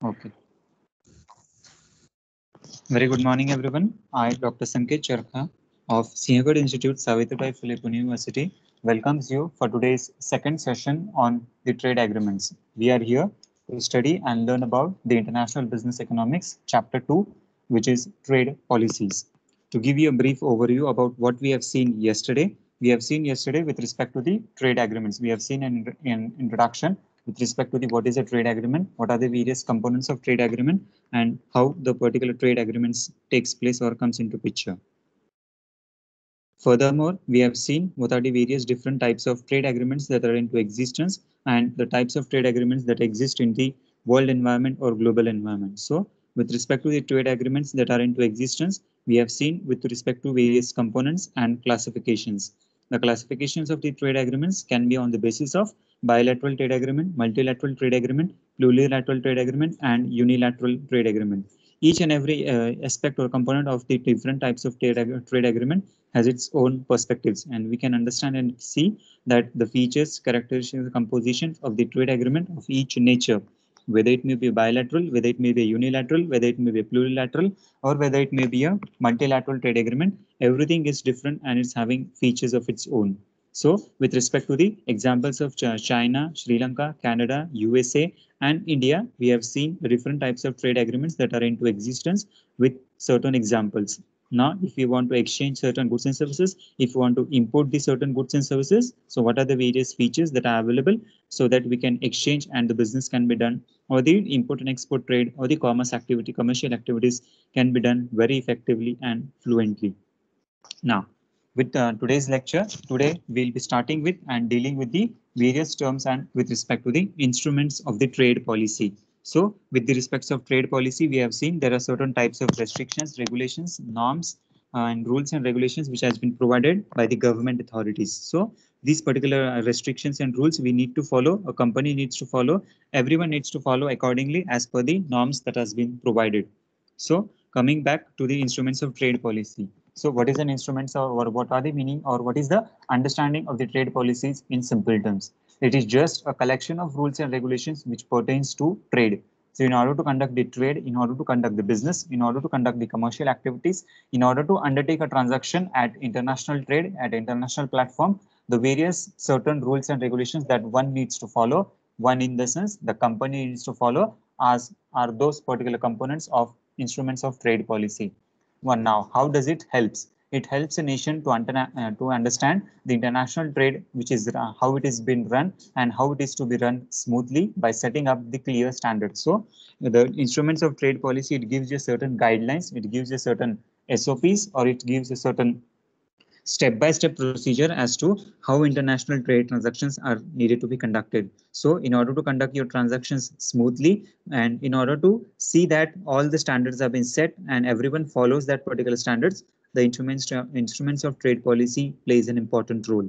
Okay. Very good morning, everyone. I, Dr. Sanket Charkha of Sinhagad Institute, Savitribai Phule Pune University, welcomes you for today's second session on the trade agreements. We are here to study and learn about the International Business Economics, Chapter 2, which is Trade Policies. To give you a brief overview about what we have seen yesterday, with respect to the trade agreements. We have seen an introduction with respect to the what is a trade agreement, what are the various components of trade agreement, and how the particular trade agreements takes place or comes into picture. Furthermore, we have seen what are the various different types of trade agreements that are into existence and the types of trade agreements that exist in the world environment or global environment. So, with respect to the trade agreements that are into existence, we have seen with respect to various components and classifications. The classifications of the trade agreements can be on the basis of bilateral trade agreement, multilateral trade agreement, plurilateral trade agreement, and unilateral trade agreement. Each and every aspect or component of the different types of trade agreement has its own perspectives, and we can understand and see that the features, characteristics, composition of the trade agreement of each nature, whether it may be bilateral, whether it may be unilateral, whether it may be plurilateral, or whether it may be a multilateral trade agreement, everything is different and it's having features of its own. So, with respect to the examples of China, Sri Lanka, Canada, USA, and India, we have seen different types of trade agreements that are into existence with certain examples. Now, if you want to exchange certain goods and services, if you want to import the certain goods and services, so what are the various features that are available so that we can exchange and the business can be done, or the import and export trade or the commercial activities can be done very effectively and fluently. Now, with today's lecture, today we'll be starting with and dealing with the various terms and with respect to the instruments of the trade policy. So, with the respects of trade policy, we have seen there are certain types of restrictions, regulations, norms, and rules and regulations which has been provided by the government authorities. So, these particular restrictions and rules we need to follow, a company needs to follow, everyone needs to follow accordingly as per the norms that has been provided. So, coming back to the instruments of trade policy. So what is an instrument or what are the meaning or what is the understanding of the trade policies in simple terms? It is just a collection of rules and regulations which pertains to trade. So in order to conduct the trade, in order to conduct the business, in order to conduct the commercial activities, in order to undertake a transaction at international trade, at international platform, the various certain rules and regulations that one needs to follow, one in the sense the company needs to follow as are those particular components of instruments of trade policy. One now, how does it helps? It helps a nation to understand the international trade, which is how it is been run and how it is to be run smoothly by setting up the clear standards. So the instruments of trade policy, it gives you certain guidelines, it gives you certain SOPs, or it gives a certain step-by-step procedure as to how international trade transactions are needed to be conducted. So in order to conduct your transactions smoothly and in order to see that all the standards have been set and everyone follows that particular standards, the instruments of trade policy plays an important role.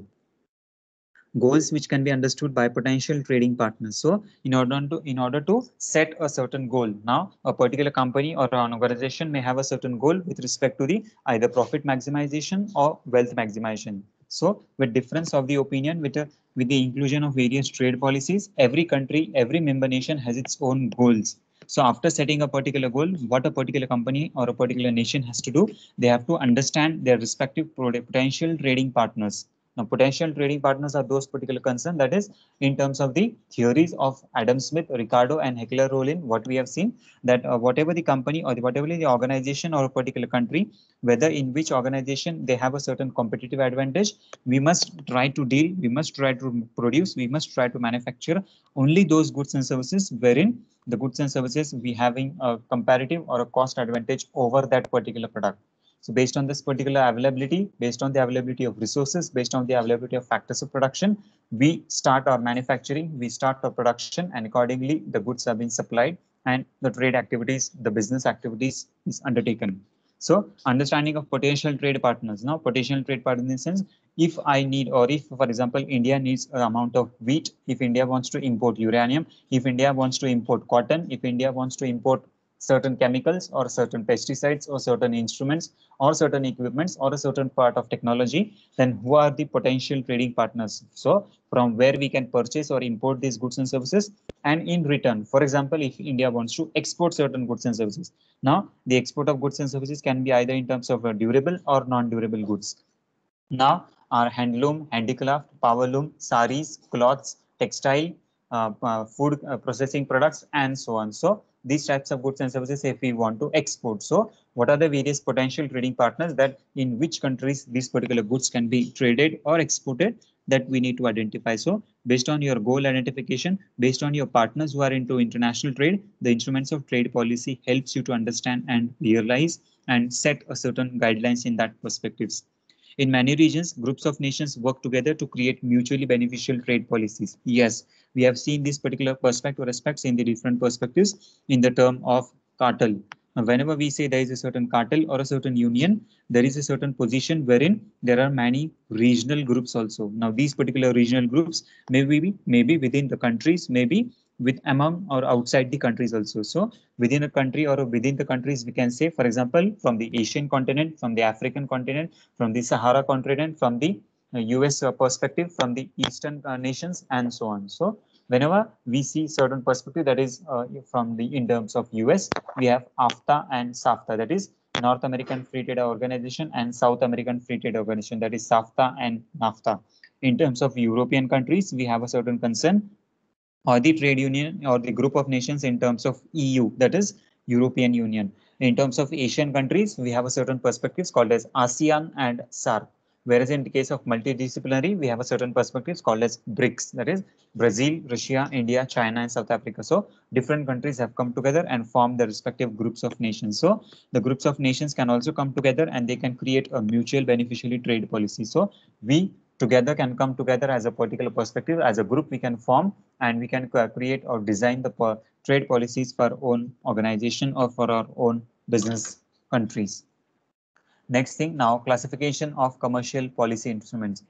Goals which can be understood by potential trading partners. So in order to set a certain goal, now a particular company or an organization may have a certain goal with respect to the either profit maximization or wealth maximization. So with difference of the opinion with the inclusion of various trade policies, every country, every member nation has its own goals. So after setting a particular goal, what a particular company or a particular nation has to do, they have to understand their respective potential trading partners. Now, potential trading partners are those particular concerns, that is, in terms of the theories of Adam Smith, Ricardo, and Heckler Rollin, what we have seen that whatever the company or whatever the organization or a particular country, whether in which organization they have a certain competitive advantage, we must try to deal, we must try to produce, we must try to manufacture only those goods and services wherein the goods and services we having a comparative or a cost advantage over that particular product. So based on this particular availability, based on the availability of resources, based on the availability of factors of production, we start our manufacturing, we start our production, and accordingly the goods are being supplied and the trade activities, the business activities is undertaken. So understanding of potential trade partners. Now potential trade partners in the sense, if I need or if for example India needs an amount of wheat, if India wants to import uranium, if India wants to import cotton, if India wants to import certain chemicals or certain pesticides or certain instruments or certain equipments or a certain part of technology, then who are the potential trading partners? So from where we can purchase or import these goods and services, and in return, for example, if India wants to export certain goods and services, now the export of goods and services can be either in terms of durable or non-durable goods. Now, our handloom, handicraft, powerloom, saris, cloths, textile, food processing products, and so on. So, these types of goods and services, if we want to export. So, what are the various potential trading partners that in which countries these particular goods can be traded or exported, that we need to identify. So, based on your goal identification, based on your partners who are into international trade, the instruments of trade policy helps you to understand and realize and set a certain guidelines in that perspectives. In many regions, groups of nations work together to create mutually beneficial trade policies. Yes, we have seen this particular perspective or aspects in the different perspectives in the term of cartel. Now, whenever we say there is a certain cartel or a certain union, there is a certain position wherein there are many regional groups also. Now, these particular regional groups maybe within the countries, maybe with among or outside the countries also. So within a country or within the countries, we can say, for example, from the Asian continent, from the African continent, from the Sahara continent, from the US perspective, from the Eastern nations, and so on. So whenever we see certain perspective that is from the in terms of US, we have AFTA and SAFTA, that is North American Free Trade Organization and South American Free Trade Organization, that is SAFTA and NAFTA. In terms of European countries, we have a certain concern or the trade union or the group of nations in terms of EU, that is European Union. In terms of Asian countries, we have a certain perspectives called as ASEAN and SAARC. Whereas in the case of multidisciplinary, we have a certain perspectives called as BRICS, that is Brazil, Russia, India, China, and South Africa. So different countries have come together and formed the respective groups of nations. So the groups of nations can also come together and they can create a mutual beneficially trade policy. So we together can come together as a particular perspective, as a group we can form, and we can create or design the trade policies for our own organization or for our own business countries. Next thing, now classification of commercial policy instruments.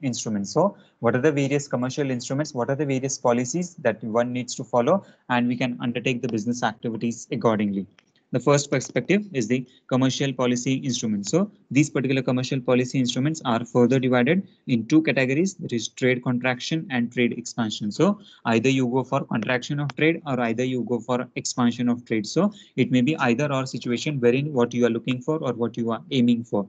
So what are the various commercial instruments? What are the various policies that one needs to follow, and we can undertake the business activities accordingly. The first perspective is the commercial policy instruments. So these particular commercial policy instruments are further divided in two categories, that is trade contraction and trade expansion. So either you go for contraction of trade or either you go for expansion of trade. So it may be either or situation wherein what you are looking for or what you are aiming for.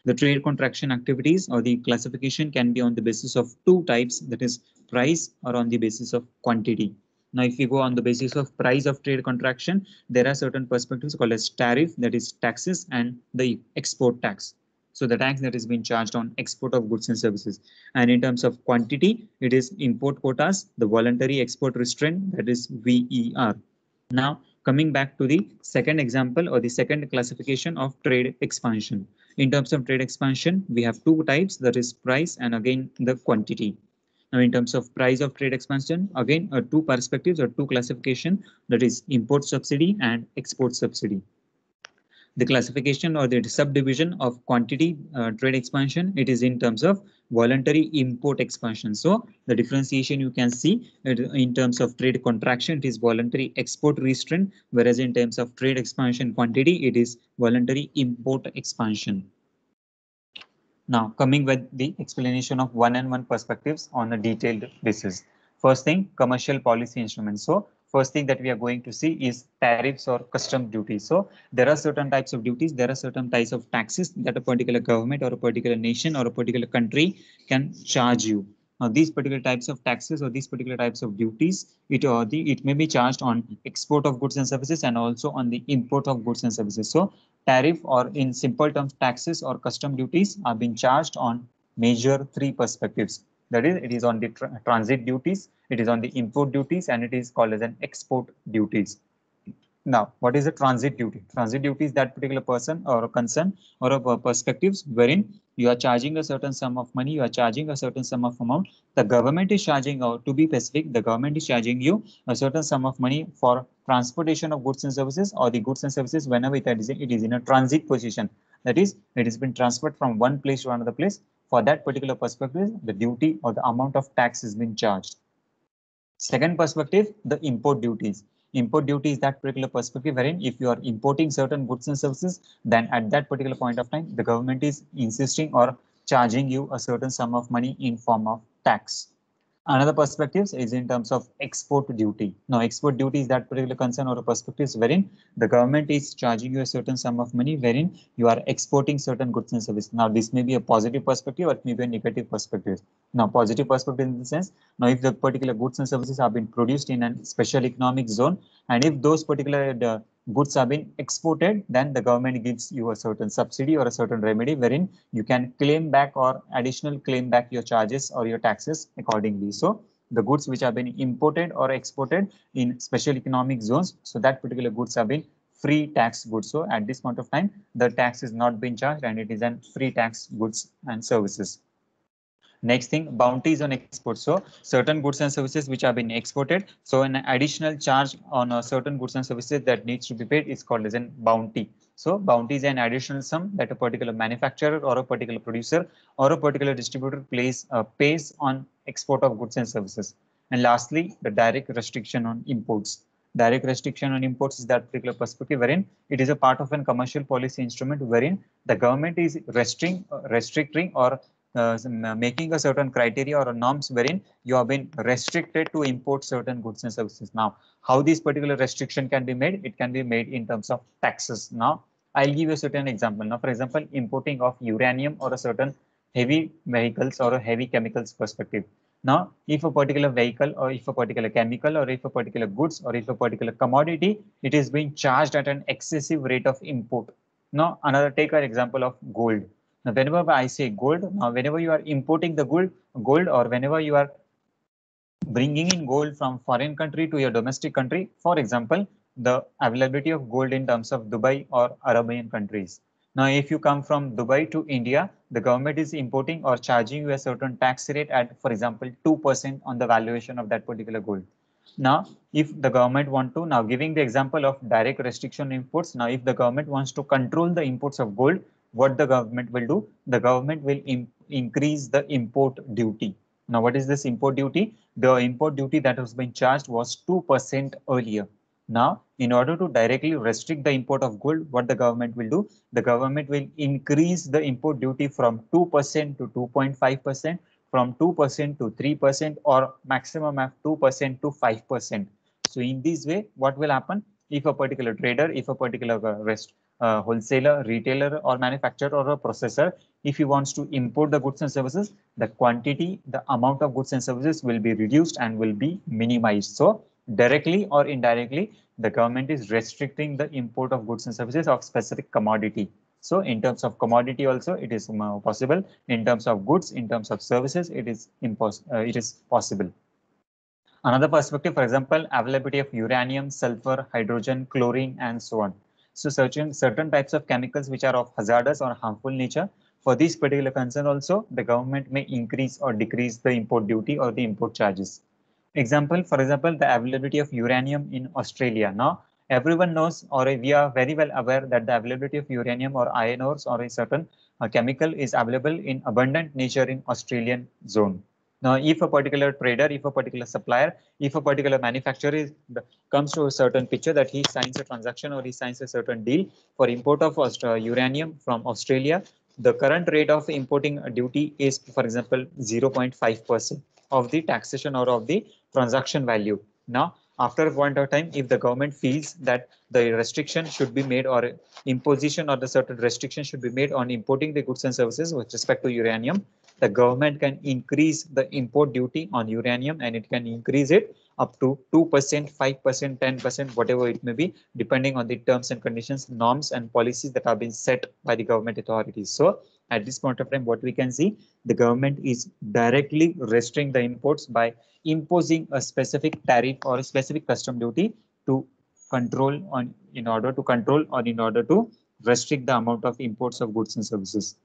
The trade contraction activities or the classification can be on the basis of two types, that is price or on the basis of quantity. Now, if we go on the basis of price of trade contraction, there are certain perspectives called as tariff, that is taxes, and the export tax. So the tax that is being charged on export of goods and services. And in terms of quantity, it is import quotas, the voluntary export restraint, that is VER. Now, coming back to the second example or the second classification of trade expansion. In terms of trade expansion, we have two types, that is price and again the quantity. Now, in terms of price of trade expansion, again, two perspectives or two classification, that is import subsidy and export subsidy. The classification or the subdivision of quantity trade expansion, it is in terms of voluntary import expansion. So the differentiation you can see in terms of trade contraction, it is voluntary export restraint, whereas in terms of trade expansion quantity, it is voluntary import expansion. Now, coming with the explanation of one-on-one perspectives on a detailed basis. First thing, commercial policy instruments. So first thing that we are going to see is tariffs or custom duties. So there are certain types of duties, there are certain types of taxes that a particular government or a particular nation or a particular country can charge you. Now, these particular types of taxes or these particular types of duties, it may be charged on export of goods and services and also on the import of goods and services. So tariff, or in simple terms, taxes or custom duties are being charged on major three perspectives. That is, it is on the transit duties, it is on the import duties, and it is called as an export duties. Now, what is a transit duty? Transit duty is that particular person or a concern or a perspectives wherein you are charging a certain sum of money, you are charging a certain sum of amount. The government is charging, or to be specific, the government is charging you a certain sum of money for transportation of goods and services, or the goods and services whenever it is in a transit position. That is, it has been transferred from one place to another place. For that particular perspective, the duty or the amount of tax has been charged. Second perspective, the import duties. Import duty is that particular perspective wherein if you are importing certain goods and services, then at that particular point of time, the government is insisting or charging you a certain sum of money in form of tax. Another perspective is in terms of export duty. Now, export duty is that particular concern or a perspective wherein the government is charging you a certain sum of money wherein you are exporting certain goods and services. Now, this may be a positive perspective or it may be a negative perspective. Now, positive perspective in the sense, now if the particular goods and services have been produced in a special economic zone, and if those particular goods have been exported, then the government gives you a certain subsidy or a certain remedy wherein you can claim back or additional claim back your charges or your taxes accordingly. So the goods which have been imported or exported in special economic zones, so that particular goods have been free tax goods. So at this point of time, the tax is not being charged and it is an free tax goods and services. Next thing, bounties on export. So certain goods and services which have been exported, so an additional charge on certain goods and services that needs to be paid is called as a bounty. So bounty is an additional sum that a particular manufacturer or a particular producer or a particular distributor pays on export of goods and services. And lastly, the direct restriction on imports. Direct restriction on imports is that particular perspective wherein it is a part of a commercial policy instrument wherein the government is restricting or making a certain criteria or norms wherein you have been restricted to import certain goods and services. Now, how this particular restriction can be made? It can be made in terms of taxes. Now, I'll give you a certain example. Now, for example, importing of uranium or a certain heavy vehicles or a heavy chemicals perspective. Now, if a particular vehicle or if a particular chemical or if a particular goods or if a particular commodity, it is being charged at an excessive rate of import. Now, another take an example of gold. Now, whenever I say gold, now whenever you are importing the gold or whenever you are bringing in gold from foreign country to your domestic country, for example, the availability of gold in terms of Dubai or Arabian countries. Now, if you come from Dubai to India, the government is importing or charging you a certain tax rate at, for example, 2% on the valuation of that particular gold. Now, if the government want to, now giving the example of direct restriction imports, now if the government wants to control the imports of gold, what the government will do? The government will increase the import duty. Now, what is this import duty? The import duty that was being charged was 2% earlier. Now, in order to directly restrict the import of gold, what the government will do? The government will increase the import duty from 2% to 2.5%, from 2% to 3%, or maximum of 2% to 5%. So in this way, what will happen? If a particular trader, if a particular wholesaler, retailer, or manufacturer or a processor, if he wants to import the goods and services, the quantity, the amount of goods and services will be reduced and will be minimized. So directly or indirectly, the government is restricting the import of goods and services of specific commodity. So in terms of commodity also, it is possible. In terms of goods, in terms of services, it is possible. Another perspective, for example, availability of uranium, sulfur, hydrogen, chlorine, and so on. So certain types of chemicals which are of hazardous or harmful nature, for this particular concern also, the government may increase or decrease the import duty or the import charges. Example, for example, the availability of uranium in Australia. Now, everyone knows or we are very well aware that the availability of uranium or iron ores or a certain chemical is available in abundant nature in Australian zone. Now, if a particular trader, if a particular supplier, if a particular manufacturer comes to a certain picture that he signs a transaction or he signs a certain deal for import of uranium from Australia, the current rate of importing duty is, for example, 0.5% of the taxation or of the transaction value. Now, after a point of time, if the government feels that the restriction should be made or imposition or the certain restriction should be made on importing the goods and services with respect to uranium, the government can increase the import duty on uranium and it can increase it up to 2%, 5%, 10%, whatever it may be, depending on the terms and conditions, norms and policies that have been set by the government authorities. So at this point of time, what we can see, the government is directly restricting the imports by imposing a specific tariff or a specific custom duty to control on in order to restrict the amount of imports of goods and services.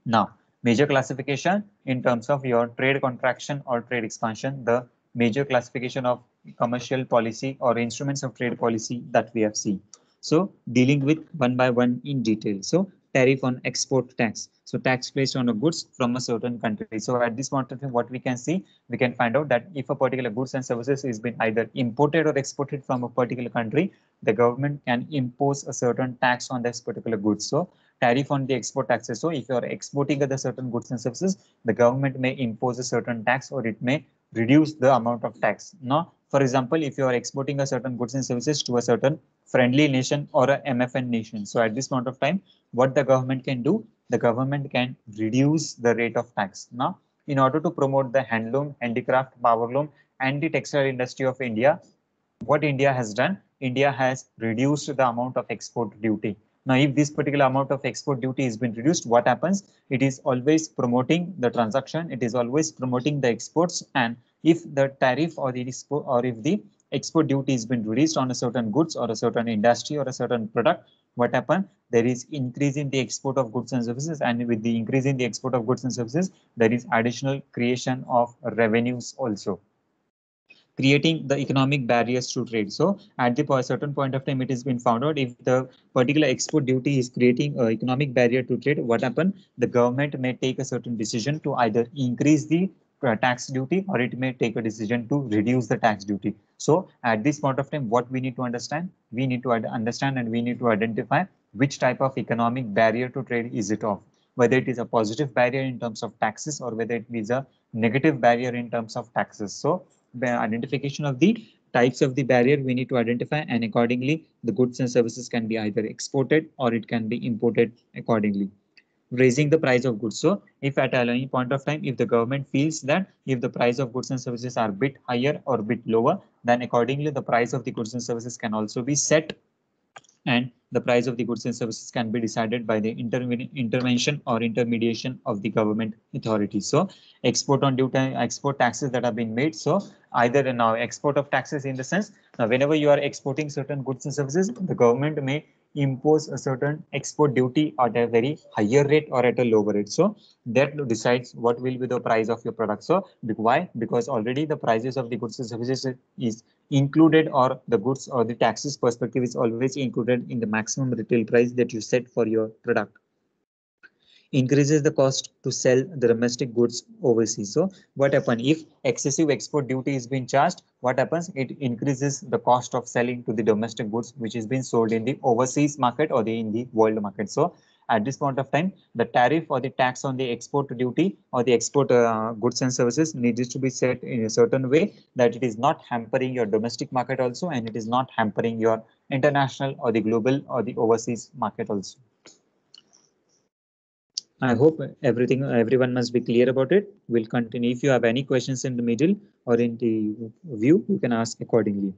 Now, major classification in terms of your trade contraction or trade expansion, the major classification of commercial policy or instruments of trade policy that we have seen. So dealing with one by one in detail. So tariff on export tax. So tax placed on a goods from a certain country. So at this point of time, what we can see, we can find out that if a particular goods and services is been either imported or exported from a particular country, the government can impose a certain tax on this particular goods. So tariff on the export taxes. So if you are exporting other certain goods and services, the government may impose a certain tax or it may reduce the amount of tax. Now, for example, if you are exporting a certain goods and services to a certain friendly nation or a MFN nation. So at this point of time, what the government can do, the government can reduce the rate of tax. Now, in order to promote the handloom, handicraft, powerloom, and the textile industry of India, what India has done, India has reduced the amount of export duty. Now, if this particular amount of export duty has been reduced, what happens? It is always promoting the transaction. It is always promoting the exports. And if the tariff or the export or if the export duty has been reduced on a certain goods or a certain industry or a certain product, what happens? There is increase in the export of goods and services. And with the increase in the export of goods and services, there is additional creation of revenues also, creating the economic barriers to trade. So at the certain point of time, it has been found out if the particular export duty is creating an economic barrier to trade, what happen? The government may take a certain decision to either increase the tax duty or it may take a decision to reduce the tax duty. So at this point of time, what we need to understand? We need to understand and we need to identify which type of economic barrier to trade is it of, whether it is a positive barrier in terms of taxes or whether it is a negative barrier in terms of taxes. So the identification of the types of the barrier we need to identify, and accordingly the goods and services can be either exported or it can be imported accordingly. Raising the price of goods. So if at any point of time, if the government feels that if the price of goods and services are a bit higher or a bit lower, then accordingly the price of the goods and services can also be set, and the price of the goods and services can be decided by the intervention or intermediation of the government authorities. So export on duty, export taxes that have been made. So either now export of taxes in the sense, now whenever you are exporting certain goods and services, the government may impose a certain export duty at a very higher rate or at a lower rate. So that decides what will be the price of your product. So why? Because already the prices of the goods and services is included, or the goods or the taxes perspective is always included in the maximum retail price that you set for your product. Increases the cost to sell the domestic goods overseas. So what happens if excessive export duty is being charged? What happens? It increases the cost of selling to the domestic goods which is being sold in the overseas market or in the world market. So at this point of time, the tariff or the tax on the export duty or the export goods and services needs to be set in a certain way that it is not hampering your domestic market also, and it is not hampering your international or the global or the overseas market also. I hope everyone must be clear about it. We'll continue. If you have any questions in the middle or in the view, you can ask accordingly.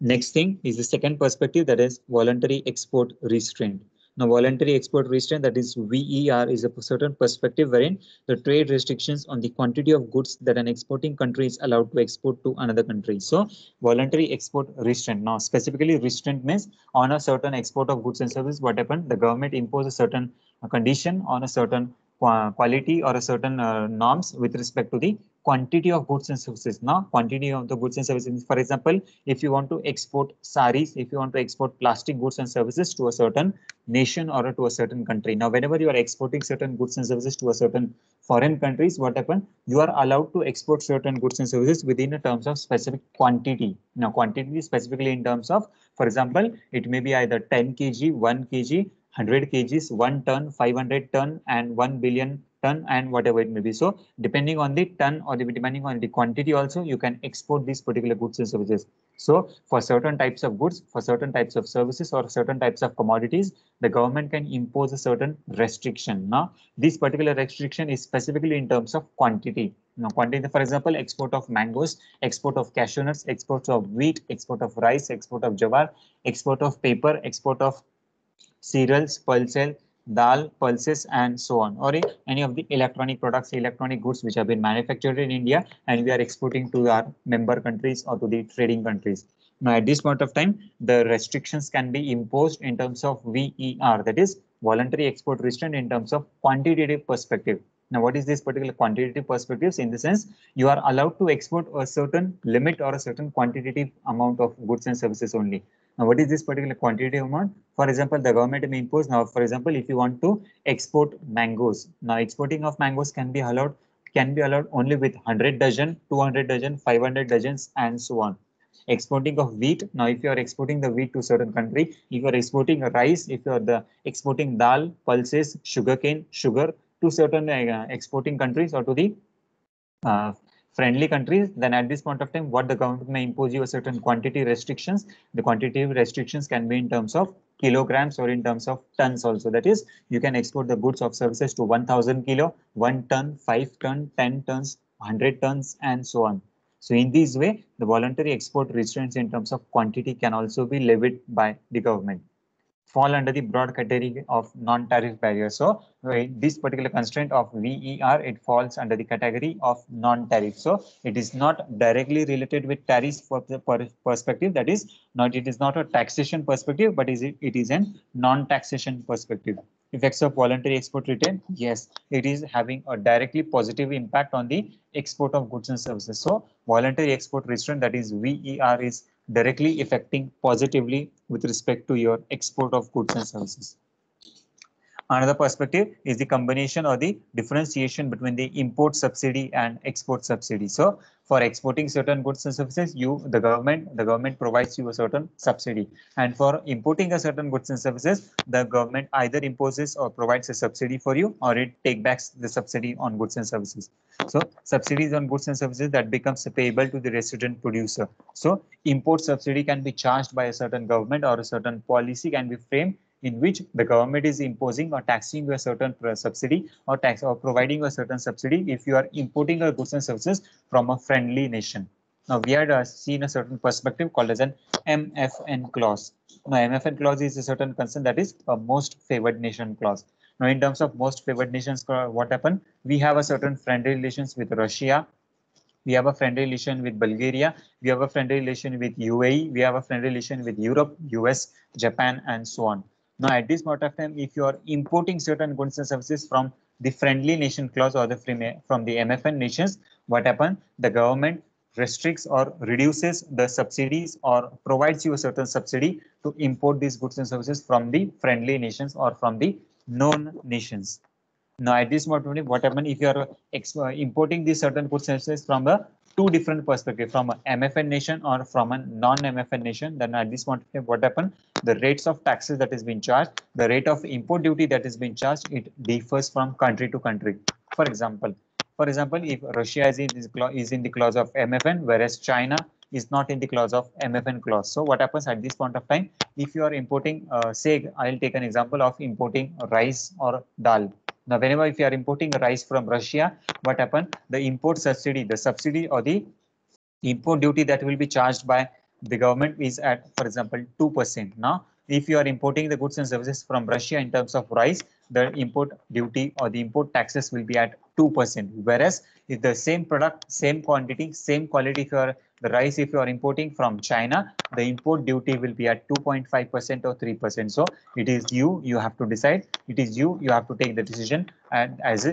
Next thing is the second perspective, that is voluntary export restraint. Now, voluntary export restraint, that is VER, is a certain perspective wherein the trade restrictions on the quantity of goods that an exporting country is allowed to export to another country. So, voluntary export restraint. Now, specifically, restraint means on a certain export of goods and services, what happened? The government imposes a certain condition on a certain quality or a certain norms with respect to the quantity of goods and services. Now, quantity of the goods and services, for example, if you want to export saris, if you want to export plastic goods and services to a certain nation or to a certain country. Now, whenever you are exporting certain goods and services to a certain foreign countries, what happens? You are allowed to export certain goods and services within a terms of specific quantity. Now, quantity specifically in terms of, for example, it may be either 10 kg, 1 kg, 100 kgs, 1 ton, 500 ton, and 1 billion ton, and whatever it may be. So depending on the ton or depending on the quantity also, you can export these particular goods and services. So for certain types of goods, for certain types of services, or certain types of commodities, the government can impose a certain restriction. Now, this particular restriction is specifically in terms of quantity. Now, quantity, for example, export of mangoes, export of cashew nuts, export of wheat, export of rice, export of jawar, export of paper, export of cereals, pulses, dal, pulses, and so on, or any of the electronic products, electronic goods which have been manufactured in India and we are exporting to our member countries or to the trading countries. Now, at this point of time, the restrictions can be imposed in terms of VER, that is voluntary export restraint, in terms of quantitative perspective. Now, what is this particular quantitative perspectives? In the sense, you are allowed to export a certain limit or a certain quantitative amount of goods and services only. Now, what is this particular quantitative amount? For example, the government may impose now, for example, if you want to export mangoes, now exporting of mangoes can be allowed only with 100 dozen, 200 dozen, 500 dozens, and so on. Exporting of wheat. Now, if you are exporting the wheat to certain country, if you are exporting rice, if you are the exporting dal, pulses, sugarcane, sugar to certain exporting countries or to the uh, friendly countries, then at this point of time, what the government may impose you a certain quantity restrictions. The quantitative restrictions can be in terms of kilograms or in terms of tons also. That is, you can export the goods or services to 1000 kilo, 1 ton, 5 ton, 10 tons, 100 tons, and so on. So in this way, the voluntary export restraints in terms of quantity can also be levied by the government, fall under the broad category of non-tariff barriers. So this particular constraint of VER, it falls under the category of non-tariff. So it is not directly related with tariffs for the perspective. That is not, it is not a taxation perspective, but it is a non-taxation perspective. Effects of voluntary export return, yes, it is having a directly positive impact on the export of goods and services. So voluntary export restraint, that is VER, is directly affecting positively with respect to your export of goods and services. Another perspective is the combination or the differentiation between the import subsidy and export subsidy. So for exporting certain goods and services, the government provides you a certain subsidy. And for importing a certain goods and services, the government either imposes or provides a subsidy for you, or it take back the subsidy on goods and services. So subsidies on goods and services that becomes payable to the resident producer. So import subsidy can be charged by a certain government, or a certain policy can be framed in which the government is imposing or taxing a certain subsidy or tax or providing a certain subsidy if you are importing a goods and services from a friendly nation. Now we had seen a certain perspective called as an MFN clause. Now MFN clause is a certain concern, that is a most favored nation clause. Now in terms of most favored nations, what happened? We have a certain friendly relations with Russia, we have a friendly relation with Bulgaria, we have a friendly relation with UAE, we have a friendly relation with Europe, US, Japan, and so on. Now, at this point of time, if you are importing certain goods and services from the friendly nation clause or the from the MFN nations, what happens? The government restricts or reduces the subsidies or provides you a certain subsidy to import these goods and services from the friendly nations or from the known nations. Now, at this moment, what happens if you are importing these certain goods and services from a two different perspective, from a MFN nation or from a non-MFN nation? Then at this point, what happens? The rates of taxes that is being charged, the rate of import duty that is being charged, it differs from country to country. For example, if Russia is in the clause of MFN, whereas China is not in the clause of MFN clause. So what happens at this point of time? If you are importing, say, I'll take an example of importing rice or dal. Now, whenever if you are importing rice from Russia, what happened? The import subsidy, the subsidy or the import duty that will be charged by the government is at, for example, 2%. Now, if you are importing the goods and services from Russia in terms of rice, the import duty or the import taxes will be at 2%. Whereas if the same product, same quantity, same quality, if you are the rice, if you are importing from China, the import duty will be at 2.5% or 3%. So it is you have to decide. It is you have to take the decision, and as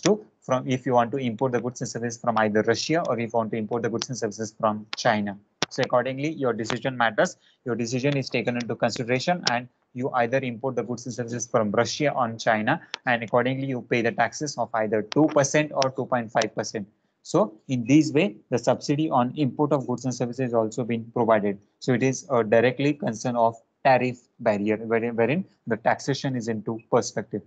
to from if you want to import the goods and services from either Russia or if you want to import the goods and services from China. So accordingly, your decision matters. Your decision is taken into consideration, and you either import the goods and services from Russia or China, and accordingly you pay the taxes of either 2% or 2.5%. So in this way, the subsidy on import of goods and services is also being provided. So it is a directly concern of tariff barrier, wherein the taxation is into perspective.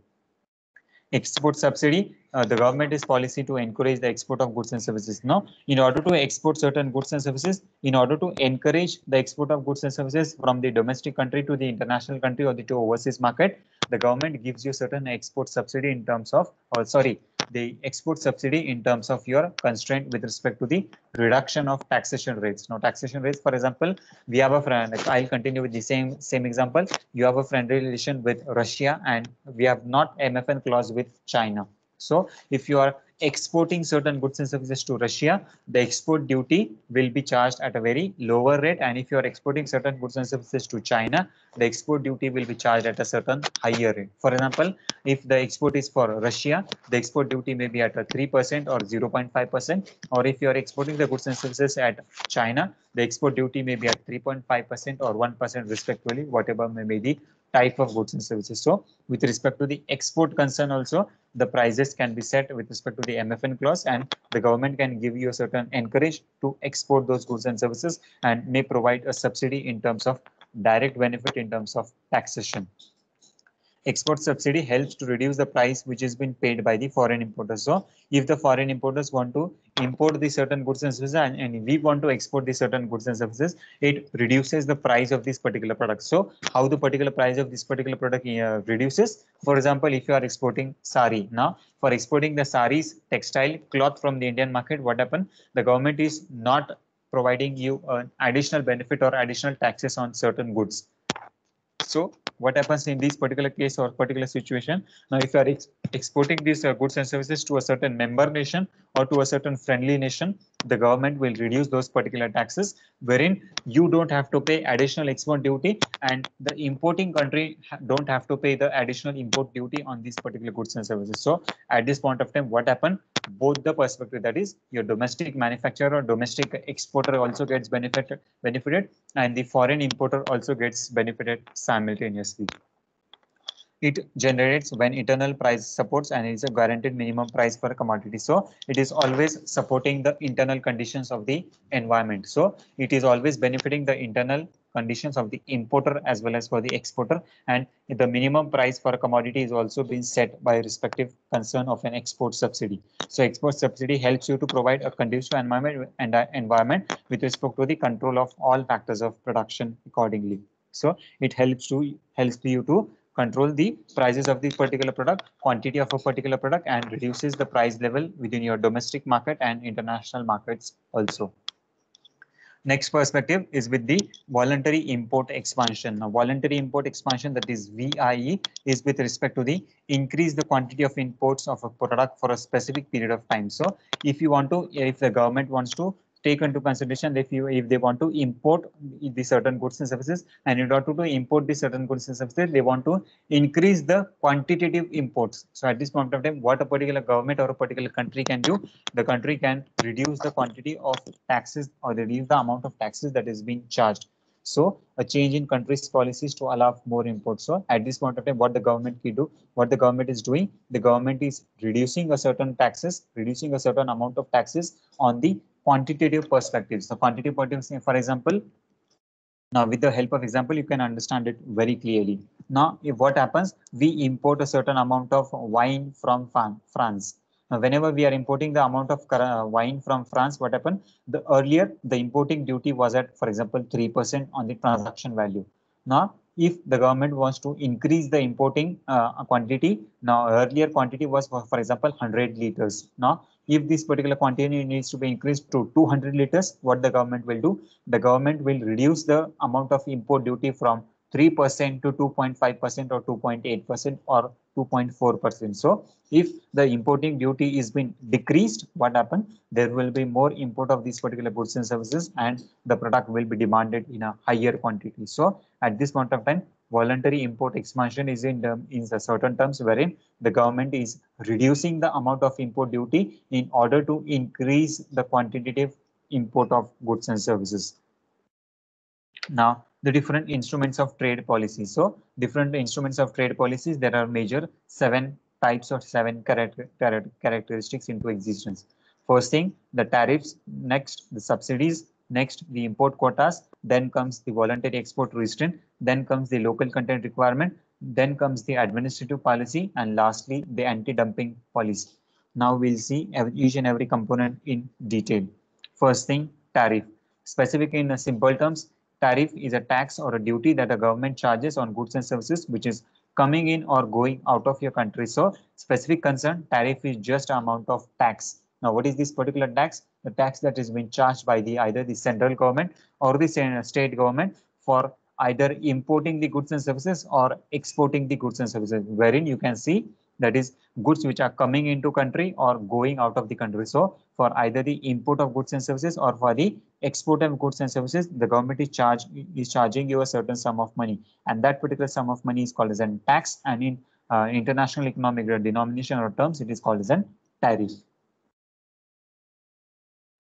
Export subsidy, the government is policy to encourage the export of goods and services. Now, in order to export certain goods and services, in order to encourage the export of goods and services from the domestic country to the international country or the to overseas market, the government gives you certain export subsidy in terms of, or sorry, the export subsidy in terms of your constraint with respect to the reduction of taxation rates. Now, taxation rates, for example, we have a friend, I'll continue with the same example. You have a friendly relation with Russia, and we have not MFN clause with China. So if you are exporting certain goods and services to Russia, the export duty will be charged at a very lower rate. And if you are exporting certain goods and services to China, the export duty will be charged at a certain higher rate. For example, if the export is for Russia, the export duty may be at a 3% or 0.5%. Or if you are exporting the goods and services at China, The export duty may be at 3.5% or 1% respectively, whatever may be the type of goods and services. So with respect to the export concern also, the prices can be set with respect to the MFN clause, and the government can give you a certain encourage to export those goods and services and may provide a subsidy in terms of direct benefit in terms of taxation. Export subsidy helps to reduce the price which has been paid by the foreign importers. So if the foreign importers want to import the certain goods and services, and we want to export the certain goods and services, it reduces the price of this particular product. So how the particular price of this particular product reduces? For example, if you are exporting sari, now for exporting the saris textile cloth from the Indian market, what happened? The government is not providing you an additional benefit or additional taxes on certain goods. So what happens in this particular case or particular situation? Now, if you are exporting these goods and services to a certain member nation or to a certain friendly nation, the government will reduce those particular taxes, wherein you don't have to pay additional export duty, and the importing country don't have to pay the additional import duty on these particular goods and services. So at this point of time, what happened? Both the perspective, that is your domestic manufacturer or domestic exporter also gets benefited, and the foreign importer also gets benefited simultaneously. It generates when internal price supports and is a guaranteed minimum price for a commodity. So it is always supporting the internal conditions of the environment. So it is always benefiting the internal conditions of the importer as well as for the exporter, and the minimum price for a commodity is also being set by respective concern of an export subsidy. So export subsidy helps you to provide a conducive environment with respect to the control of all factors of production accordingly. So it helps you to control the prices of the particular product, quantity of a particular product, and reduces the price level within your domestic market and international markets also. Next perspective is with the voluntary import expansion. Now, voluntary import expansion, that is VIE, is with respect to the increase the quantity of imports of a product for a specific period of time. So if the government wants to take into consideration if they want to import the certain goods and services, and in order to import the certain goods and services, they want to increase the quantitative imports. So at this point of time, what a particular government or a particular country can do, the country can reduce the quantity of taxes or reduce the amount of taxes that is being charged. So a change in country's policies to allow more imports. So at this point of time, what the government is doing, the government is reducing a certain amount of taxes on the quantitative perspectives. The quantitative perspectives, for example, now with the help of example, you can understand it very clearly. Now, if what happens, we import a certain amount of wine from France. Now, whenever we are importing the amount of wine from France, what happened? Earlier, the importing duty was at, for example, 3% on the transaction value. Now, if the government wants to increase the importing quantity, now earlier quantity was, for example, 100 liters. Now, if this particular quantity needs to be increased to 200 liters, what the government will do? The government will reduce the amount of import duty from 3% to 2.5% or 2.8% or 2.4%. So if the importing duty is being decreased, what happens? There will be more import of these particular goods and services, and the product will be demanded in a higher quantity. So at this point of time, voluntary import expansion is in the certain terms wherein the government is reducing the amount of import duty in order to increase the quantitative import of goods and services. Now, the different instruments of trade policy. So different instruments of trade policies, there are major 7 types or 7 characteristics into existence. First thing, the tariffs, next the subsidies, next the import quotas, then comes the voluntary export restraint, then comes the local content requirement, then comes the administrative policy, and lastly the anti-dumping policy. Now we'll see each and every component in detail. First thing, tariff. Specific in simple terms, tariff is a tax or a duty that a government charges on goods and services which is coming in or going out of your country. So specific concern, tariff is just amount of tax. Now, what is this particular tax? The tax that is being charged by either the central government or the state government for either importing the goods and services or exporting the goods and services, wherein you can see that is goods which are coming into country or going out of the country. So for either the import of goods and services or for the export of goods and services, the government is charging you a certain sum of money, and that particular sum of money is called as a tax, and in international economic denomination or terms, it is called as a tariff.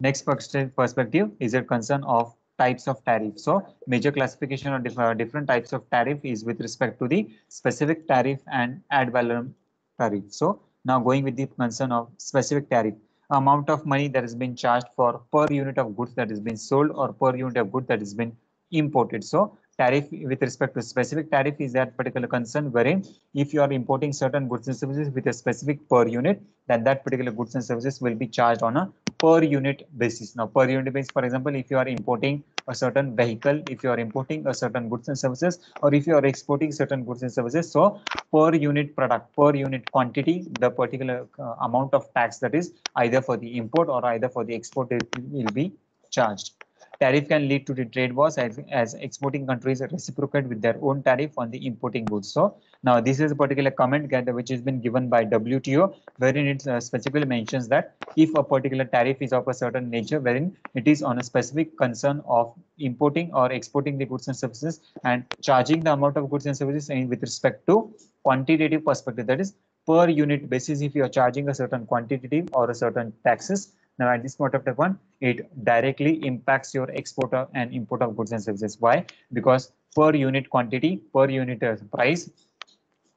Next perspective is a concern of types of tariff. So major classification of different types of tariff is with respect to the specific tariff and ad valorem tariff. So now going with the concern of specific tariff, amount of money that has been charged for per unit of goods that has been sold or per unit of good that has been imported. So tariff with respect to specific tariff is that particular concern wherein if you are importing certain goods and services with a specific per unit, then that particular goods and services will be charged on a per unit basis. Now per unit basis, for example, if you are importing a certain vehicle, if you are importing a certain goods and services, or if you are exporting certain goods and services, so per unit product, per unit quantity, the particular amount of tax that is either for the import or either for the export will be charged. Tariff can lead to the trade wars as exporting countries reciprocate with their own tariff on the importing goods. So now this is a particular comment which has been given by WTO, wherein it specifically mentions that if a particular tariff is of a certain nature, wherein it is on a specific concern of importing or exporting the goods and services and charging the amount of goods and services and with respect to quantitative perspective, that is per unit basis, if you are charging a certain quantitative or a certain taxes, now at this point of time, it directly impacts your exporter and import of goods and services. Why? Because per unit quantity, per unit price,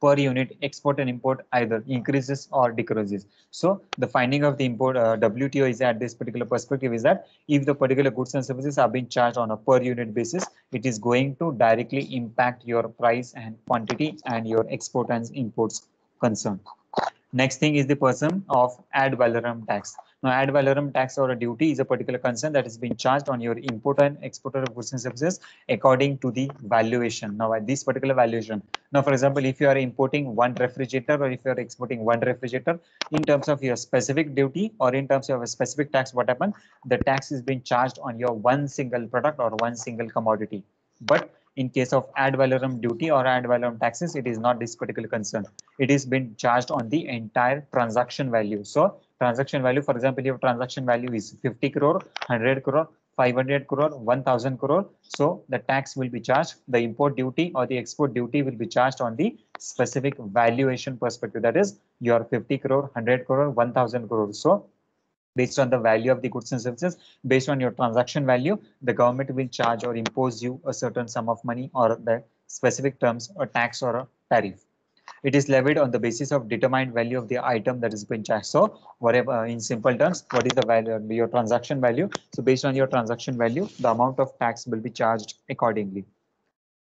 per unit export and import either increases or decreases. So the finding of the import WTO is at this particular perspective is that if the particular goods and services are being charged on a per unit basis, it is going to directly impact your price and quantity and your export and imports concern. Next thing is the person of ad valorem tax. Now, ad valorem tax or a duty is a particular concern that is being charged on your importer and exporter of goods and services according to the valuation. Now, at this particular valuation. Now, for example, if you are importing one refrigerator or if you are exporting one refrigerator, in terms of your specific duty or in terms of a specific tax, what happened? The tax is being charged on your one single product or one single commodity. But in case of ad valorem duty or ad valorem taxes, it is not this particular concern. It is been charged on the entire transaction value. So transaction value, for example, your transaction value is 50 crore, 100 crore, 500 crore, 1000 crore. So the tax will be charged. The import duty or the export duty will be charged on the specific valuation perspective. That is your 50 crore, 100 crore, 1000 crore. So based on the value of the goods and services, based on your transaction value, the government will charge or impose you a certain sum of money or the specific terms, a tax or a tariff. It is levied on the basis of determined value of the item that is being charged. So whatever, in simple terms, what is the value, your transaction value? So based on your transaction value, the amount of tax will be charged accordingly.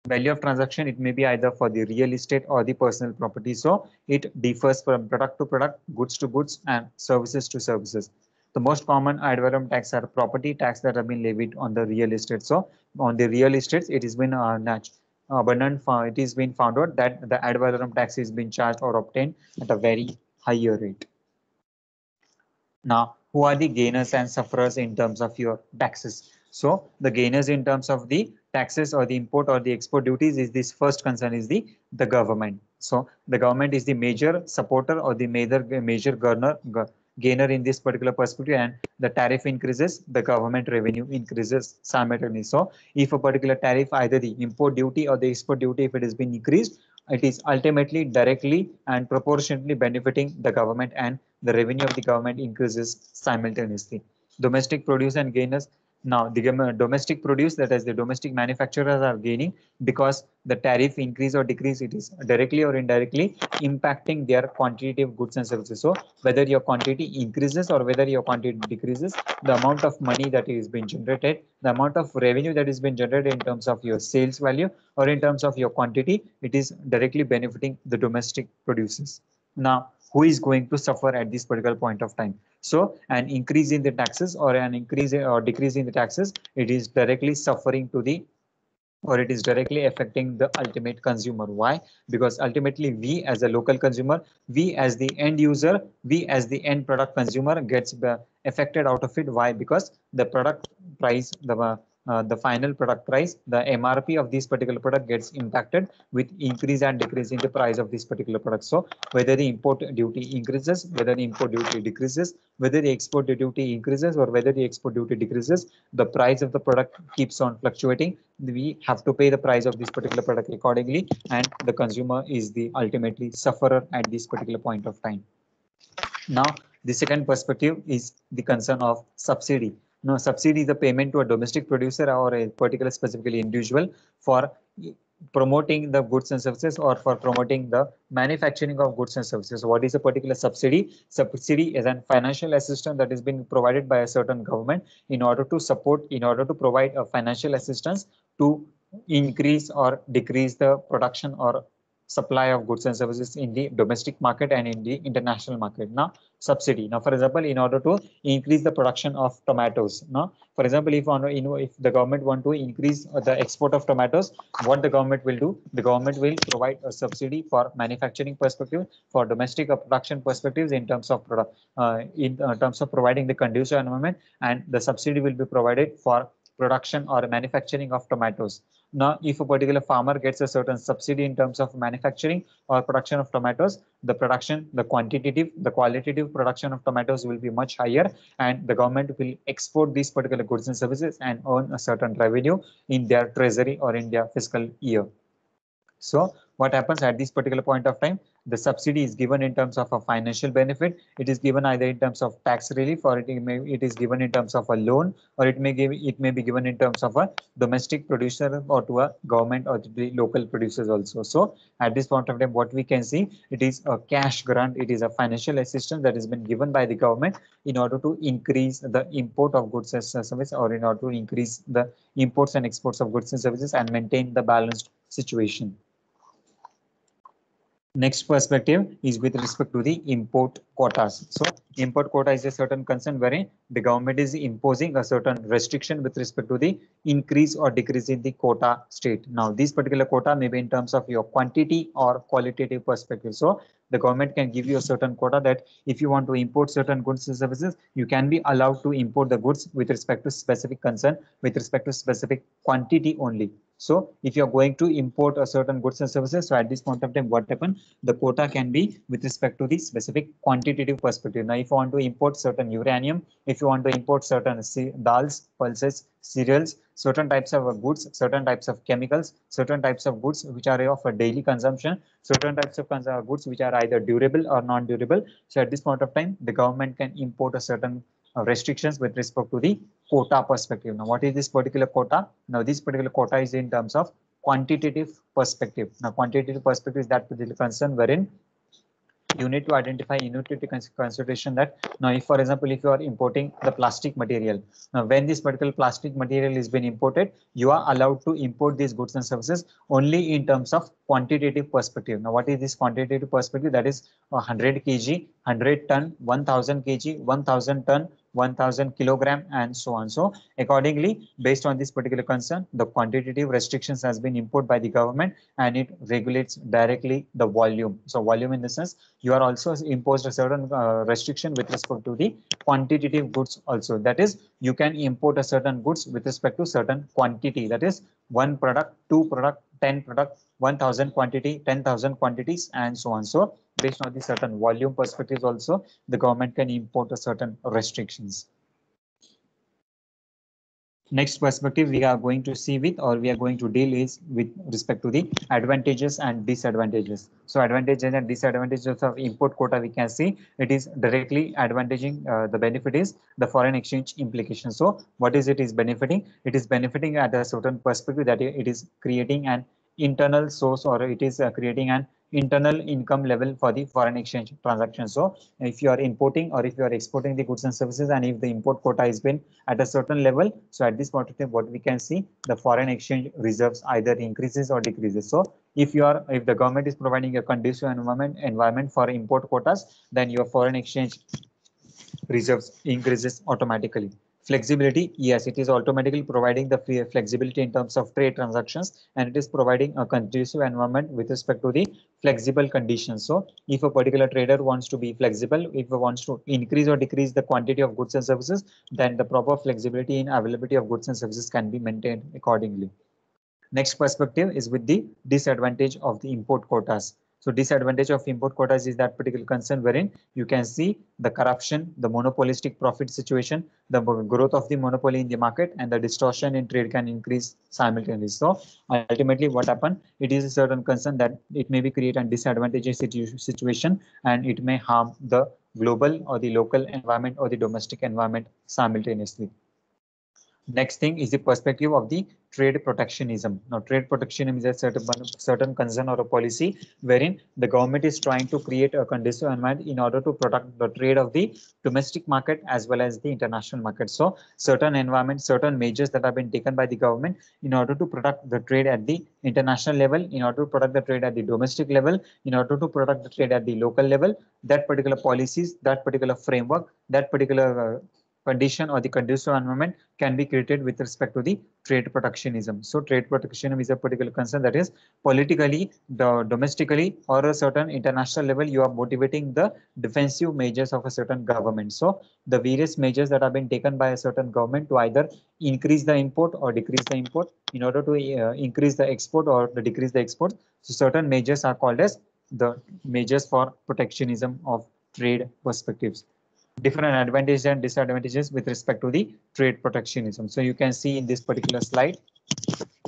Value of transaction, it may be either for the real estate or the personal property. So it differs from product to product, goods to goods, and services to services. The most common ad valorem tax are property tax that have been levied on the real estate. So on the real estates, it has been abundant. It is been found out that the ad valorem tax is being charged or obtained at a very higher rate. Now, who are the gainers and sufferers in terms of your taxes? So the gainers in terms of the taxes or the import or the export duties is this first concern is the government. So the government is the major supporter or the major gainer in this particular perspective, and the tariff increases, the government revenue increases simultaneously. So if a particular tariff, either the import duty or the export duty, if it has been increased, it is ultimately directly and proportionately benefiting the government, and the revenue of the government increases simultaneously. Domestic produce and gainers. Now, the domestic produce, that is the domestic manufacturers are gaining because the tariff increase or decrease, it is directly or indirectly impacting their quantity of goods and services. So whether your quantity increases or whether your quantity decreases, the amount of money that is being generated, the amount of revenue that is being generated in terms of your sales value or in terms of your quantity, it is directly benefiting the domestic producers. Now, who is going to suffer at this particular point of time? So an increase in the taxes or an increase or decrease in the taxes, it is directly suffering to the, or it is directly affecting the ultimate consumer. Why? Because ultimately we as a local consumer, we as the end user, we as the end product consumer gets affected out of it. Why? Because the product price, the final product price, the MRP of this particular product gets impacted with increase and decrease in the price of this particular product. So whether the import duty increases, whether the import duty decreases, whether the export duty increases or whether the export duty decreases, the price of the product keeps on fluctuating. We have to pay the price of this particular product accordingly, and the consumer is the ultimately sufferer at this particular point of time. Now, the second perspective is the concern of subsidy. No, subsidy is a payment to a domestic producer or a particular specifically individual for promoting the goods and services or for promoting the manufacturing of goods and services. What is a particular subsidy? Subsidy is a financial assistance that is being provided by a certain government in order to support, in order to provide a financial assistance to increase or decrease the production or supply of goods and services in the domestic market and in the international market. Now, subsidy. Now, for example, in order to increase the production of tomatoes. Now, for example, if the government want to increase the export of tomatoes, what the government will do? The government will provide a subsidy for manufacturing perspective, for domestic production perspectives in terms of terms of providing the conducive environment, and the subsidy will be provided for production or manufacturing of tomatoes. Now, if a particular farmer gets a certain subsidy in terms of manufacturing or production of tomatoes, the production, the quantitative, the qualitative production of tomatoes will be much higher, and the government will export these particular goods and services and earn a certain revenue in their treasury or in their fiscal year. So what happens at this particular point of time? The subsidy is given in terms of a financial benefit. It is given either in terms of tax relief, or it is given in terms of a loan, or it may be given in terms of a domestic producer or to a government or to the local producers also. So at this point of time, what we can see, it is a cash grant. It is a financial assistance that has been given by the government in order to increase the import of goods and services, or in order to increase the imports and exports of goods and services and maintain the balanced situation. Next perspective is with respect to the import quotas. So import quota is a certain concern wherein the government is imposing a certain restriction with respect to the increase or decrease in the quota state. Now, this particular quota may be in terms of your quantity or qualitative perspective. So the government can give you a certain quota that if you want to import certain goods and services, you can be allowed to import the goods with respect to specific concern, with respect to specific quantity only. So if you're going to import a certain goods and services, so at this point of time, what happens? The quota can be with respect to the specific quantitative perspective. Now, if you want to import certain uranium, if you want to import certain dals, pulses, cereals, certain types of goods, certain types of chemicals, certain types of goods which are of a daily consumption, certain types of goods which are either durable or non-durable. So at this point of time, the government can import a certain restrictions with respect to the quota perspective. Now, what is this particular quota? Now, this particular quota is in terms of quantitative perspective. Now, quantitative perspective is that particular concern wherein you need to identify, you need to take consideration that now, if for example, if you are importing the plastic material, now when this particular plastic material is being imported, you are allowed to import these goods and services only in terms of quantitative perspective. Now, what is this quantitative perspective? That is 100 kg, 100 ton, 1000 kg, 1000 ton, 1000 kilogram, and so on. So accordingly, based on this particular concern, the quantitative restrictions has been imposed by the government, and it regulates directly the volume. So volume in the sense, you are also imposed a certain restriction with respect to the quantitative goods also. That is, you can import a certain goods with respect to certain quantity. That is, one product, two product, 10 product, 1000 quantity, 10,000 quantities, and so on. So based on the certain volume perspectives also, the government can import a certain restrictions. Next perspective we are going to see with, or we are going to deal is with respect to the advantages and disadvantages. So advantages and disadvantages of import quota, we can see it is directly advantaging. The benefit is the foreign exchange implication. So what is it is benefiting? It is benefiting at a certain perspective that it is creating an internal source, or it is creating an internal income level for the foreign exchange transaction. So if you are importing or if you are exporting the goods and services, and if the import quota has been at a certain level, so at this point of time, what we can see, the foreign exchange reserves either increases or decreases. So if the government is providing a conducive environment for import quotas, then your foreign exchange reserves increases automatically. Flexibility, yes, it is automatically providing the flexibility in terms of trade transactions, and it is providing a conducive environment with respect to the flexible conditions. So if a particular trader wants to be flexible, if he wants to increase or decrease the quantity of goods and services, then the proper flexibility in availability of goods and services can be maintained accordingly. Next perspective is with the disadvantage of the import quotas. So disadvantage of import quotas is that particular concern wherein you can see the corruption, the monopolistic profit situation, the growth of the monopoly in the market, and the distortion in trade can increase simultaneously. So ultimately what happened, it is a certain concern that it may be create a disadvantageous situation, and it may harm the global or the local environment or the domestic environment simultaneously. Next thing is the perspective of the trade protectionism. Now, trade protectionism is a certain concern or a policy wherein the government is trying to create a conducive environment in order to protect the trade of the domestic market as well as the international market. So, certain environment, certain measures that have been taken by the government in order to protect the trade at the international level, in order to protect the trade at the domestic level, in order to protect the trade at the local level. That particular policies, that particular framework, that particular condition or the conducive environment can be created with respect to the trade protectionism. So trade protectionism is a particular concern that is politically, domestically, or a certain international level, you are motivating the defensive measures of a certain government. So the various measures that have been taken by a certain government to either increase the import or decrease the import in order to increase the export or decrease the export. So certain measures are called as the measures for protectionism of trade perspectives. Different advantages and disadvantages with respect to the trade protectionism. So you can see in this particular slide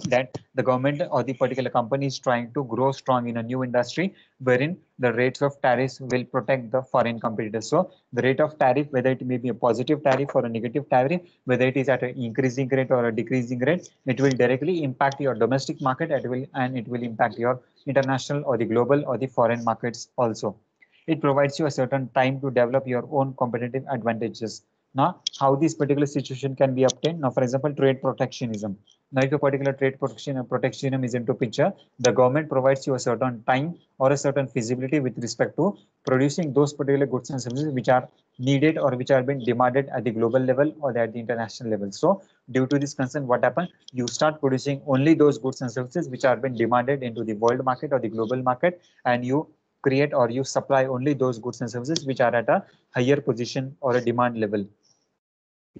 that the government or the particular company is trying to grow strong in a new industry wherein the rates of tariffs will protect the foreign competitors. So the rate of tariff, whether it may be a positive tariff or a negative tariff, whether it is at an increasing rate or a decreasing rate, it will directly impact your domestic market and it will impact your international or the global or the foreign markets also. It provides you a certain time to develop your own competitive advantages. Now, how this particular situation can be obtained? Now, for example, trade protectionism. Now, if a particular protectionism is into picture, the government provides you a certain time or a certain feasibility with respect to producing those particular goods and services which are needed or which are being demanded at the global level or at the international level. So, due to this concern, what happens? You start producing only those goods and services which are being demanded into the world market or the global market, and you create or you supply only those goods and services which are at a higher position or a demand level.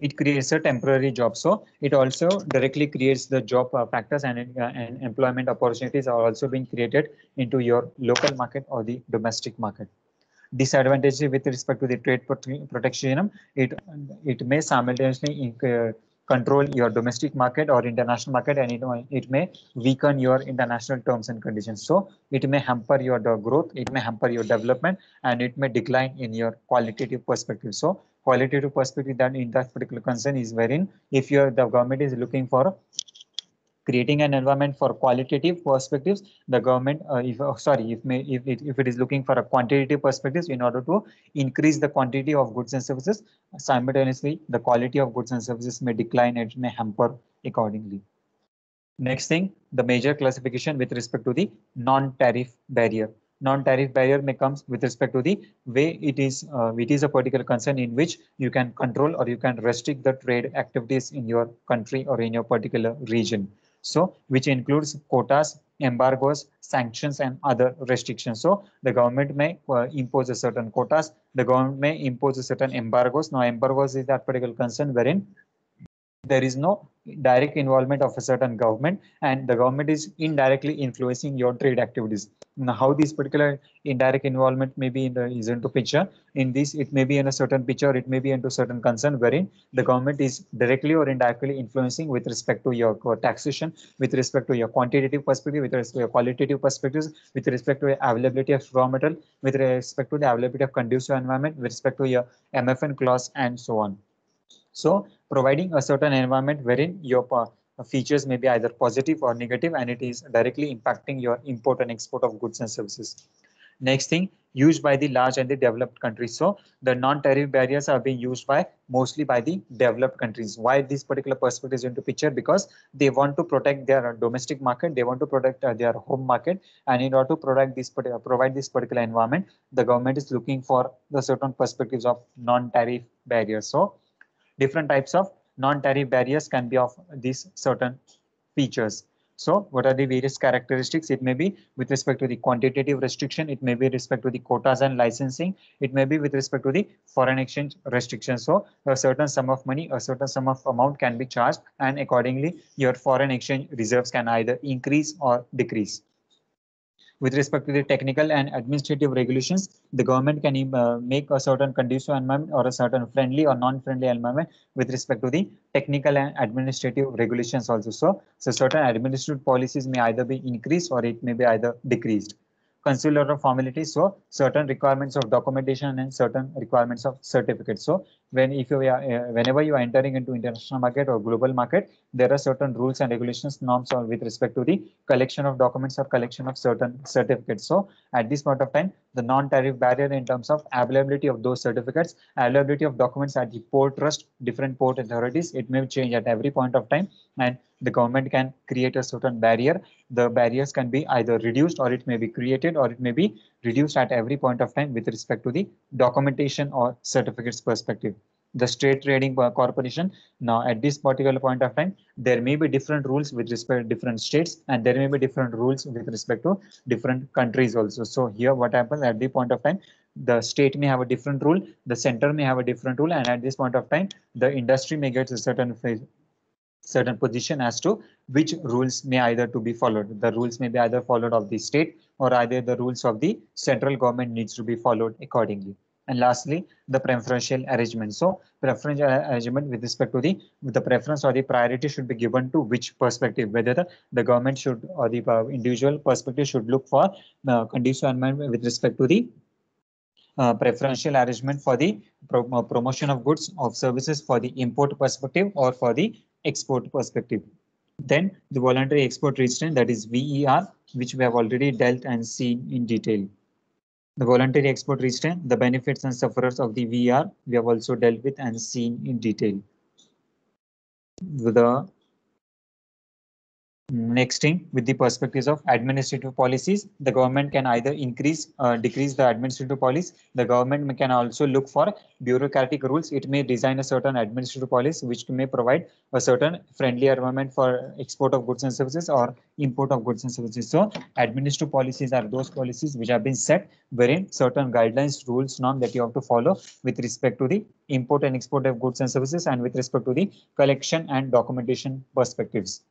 It creates a temporary job. So it also directly creates the job factors and employment opportunities are also being created into your local market or the domestic market. Disadvantage with respect to the trade protectionism, it may simultaneously control your domestic market or international market, and it may weaken your international terms and conditions. So it may hamper your growth, it may hamper your development, and it may decline in your qualitative perspective. So qualitative perspective, that in that particular concern is wherein if the government is looking for creating an environment for qualitative perspectives, the government if it is looking for a quantitative perspectives in order to increase the quantity of goods and services, simultaneously the quality of goods and services may decline and it may hamper accordingly. Next thing, the major classification with respect to the non-tariff barrier. Non-tariff barrier may comes with respect to the way it is a particular concern in which you can control or you can restrict the trade activities in your country or in your particular region. So, which includes quotas, embargoes, sanctions, and other restrictions. So, the government may impose a certain quotas. The government may impose a certain embargoes. Now, embargoes is that particular concern wherein there is no direct involvement of a certain government and the government is indirectly influencing your trade activities. Now, how this particular indirect involvement may be is into picture in this, it may be in a certain picture, it may be into certain concern wherein the government is directly or indirectly influencing with respect to your taxation, with respect to your quantitative perspective, with respect to your qualitative perspectives, with respect to your availability of raw material, with respect to the availability of conducive environment, with respect to your MFN clause and so on. So providing a certain environment wherein your features may be either positive or negative and it is directly impacting your import and export of goods and services. Next thing, used by the large and the developed countries. So the non-tariff barriers are being used by mostly by the developed countries. Why this particular perspective is into picture? Because they want to protect their domestic market, they want to protect their home market, and in order to provide this particular environment, the government is looking for the certain perspectives of non-tariff barriers. So different types of non-tariff barriers can be of these certain features. So what are the various characteristics? It may be with respect to the quantitative restriction, it may be with respect to the quotas and licensing, it may be with respect to the foreign exchange restrictions. So a certain sum of money, a certain sum of amount can be charged and accordingly your foreign exchange reserves can either increase or decrease. With respect to the technical and administrative regulations, the government can make a certain conducive environment or a certain friendly or non-friendly environment with respect to the technical and administrative regulations also. So certain administrative policies may either be increased or it may be either decreased. consular formalities, so certain requirements of documentation and certain requirements of certificates. So whenever you are entering into international market or global market, there are certain rules and regulations, norms or with respect to the collection of documents or collection of certain certificates. So at this point of time, the non-tariff barrier in terms of availability of those certificates, availability of documents at the port trust, different port authorities, it may change at every point of time, and the government can create a certain barrier. The barriers can be either reduced or it may be created or it may be reduced at every point of time with respect to the documentation or certificates perspective. The state trading corporation, now at this particular point of time, there may be different rules with respect to different states, and there may be different rules with respect to different countries also. So here what happens at the point of time, the state may have a different rule, the center may have a different rule, and at this point of time, the industry may get a certain position as to which rules may either to be followed. The rules may be either followed of the state or either the rules of the central government needs to be followed accordingly. And lastly, the preferential arrangement. So preferential arrangement with respect to the preference or the priority should be given to which perspective, whether the government should or the individual perspective should look for conditional amendment with respect to the preferential arrangement for the promotion of goods of services for the import perspective or for the export perspective. Then the voluntary export restraint, that is VER, which we have already dealt and seen in detail. The voluntary export restraint, the benefits and sufferers of the VER, we have also dealt with and seen in detail. The next thing, with the perspectives of administrative policies, the government can either increase or decrease the administrative policy. The government can also look for bureaucratic rules. It may design a certain administrative policy which may provide a certain friendly environment for export of goods and services or import of goods and services. So administrative policies are those policies which have been set wherein certain guidelines, rules, norms that you have to follow with respect to the import and export of goods and services and with respect to the collection and documentation perspectives.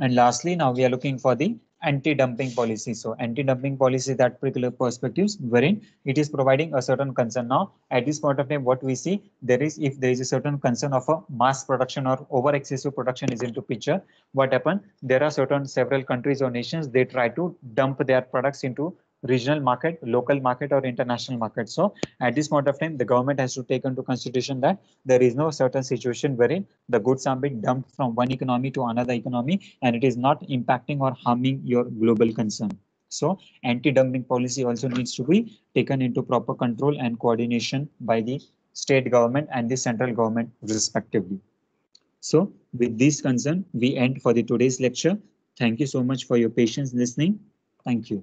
And lastly, now we are looking for the anti-dumping policy. So anti-dumping policy, that particular perspectives wherein it is providing a certain concern. Now at this point of time, what we see there is, if there is a certain concern of a mass production or over excessive production is into picture, what happen? There are certain several countries or nations, they try to dump their products into regional market, local market or international market. So at this point of time, the government has to take into consideration that there is no certain situation wherein the goods are being dumped from one economy to another economy and it is not impacting or harming your global concern. So anti-dumping policy also needs to be taken into proper control and coordination by the state government and the central government respectively. So with this concern, we end for the today's lecture. Thank you so much for your patience listening. Thank you.